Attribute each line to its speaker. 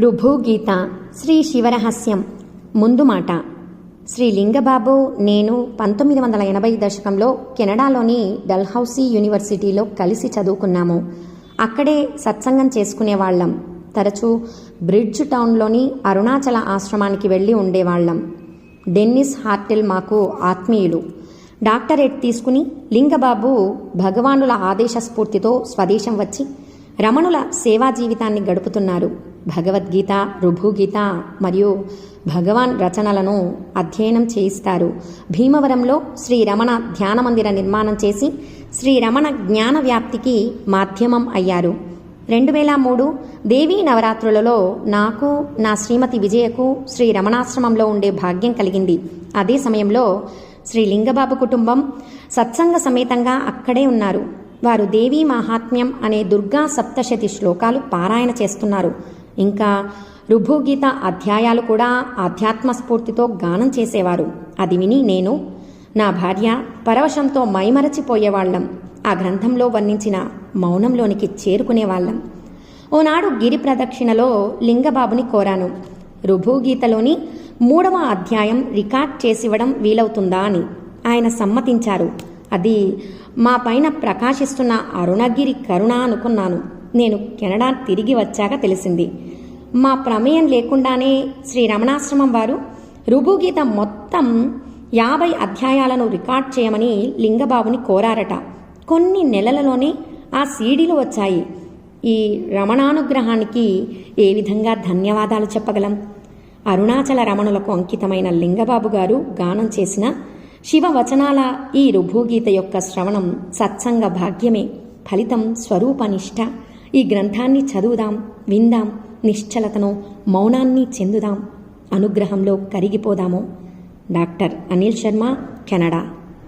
Speaker 1: రుభుగీత శ్రీ శివరహస్యం. ముందు మాట. శ్రీ లింగబాబు నేను 1980 దశకంలో కెనడాలోని డల్హౌసీ యూనివర్సిటీలో కలిసి చదువుకున్నాము. అక్కడే సత్సంగం చేసుకునేవాళ్లం. తరచూ బ్రిడ్జ్ టౌన్లోని అరుణాచల ఆశ్రమానికి వెళ్ళి ఉండేవాళ్లం. డెన్నిస్ హార్టెల్ మాకు ఆత్మీయులు. డాక్టరేట్ తీసుకుని లింగబాబు భగవానుల ఆదేశ స్ఫూర్తితో స్వదేశం వచ్చి రమణుల సేవా జీవితాన్ని గడుపుతున్నారు. భగవద్గీత, రుభుగీత మరియు భగవాన్ రచనలను అధ్యయనం చేయిస్తారు. భీమవరంలో శ్రీ రమణ ధ్యాన మందిర నిర్మాణం చేసి శ్రీ రమణ జ్ఞాన వ్యాప్తికి మాధ్యమం అయ్యారు. 2003 దేవీ నవరాత్రులలో నాకు, నా శ్రీమతి విజయకు శ్రీ రమణాశ్రమంలో ఉండే భాగ్యం కలిగింది. అదే సమయంలో శ్రీ లింగబాబు కుటుంబం సత్సంగ సమేతంగా అక్కడే ఉన్నారు. వారు దేవీ మహాత్మ్యం అనే దుర్గా సప్తశతి శ్లోకాలు పారాయణ చేస్తున్నారు. ఇంకా రుభుగీత అధ్యాయాలు కూడా ఆధ్యాత్మ స్ఫూర్తితో గానం చేసేవారు. అది విని నేను, నా భార్య పరవశంతో మైమరచిపోయేవాళ్లం. ఆ గ్రంథంలో వర్ణించిన మౌనంలోనికి చేరుకునేవాళ్లం. ఓనాడు గిరి ప్రదక్షిణలో లింగబాబుని కోరాను, రుభుగీతలోని 3వ అధ్యాయం రికార్డ్ చేసివ్వడం వీలవుతుందా అని. ఆయన సమ్మతించారు. అది మా పైన ప్రకాశిస్తున్న అరుణగిరి కరుణ అనుకున్నాను. నేను కెనడా తిరిగి వచ్చాక తెలిసింది. మా ప్రమేయం లేకుండానే శ్రీ రమణాశ్రమం వారు రుభుగీత మొత్తం 50 అధ్యాయాలను రికార్డ్ చేయమని లింగబాబుని కోరారట. కొన్ని నెలలలోనే ఆ సీడీలు వచ్చాయి. ఈ రమణానుగ్రహానికి ఏ విధంగా ధన్యవాదాలు చెప్పగలం? అరుణాచల రమణులకు అంకితమైన లింగబాబు గారు గానం చేసిన శివవచనాల ఈ రుభుగీత యొక్క శ్రవణం సత్సంగ భాగ్యమే. ఫలితం స్వరూపనిష్ట. ఈ గ్రంథాన్ని చదువుదాం, విందాం, నిశ్చలతను, మౌనాన్ని చెందుదాం, అనుగ్రహంలో కరిగిపోదాము. Doctor Anil Sharma, Canada.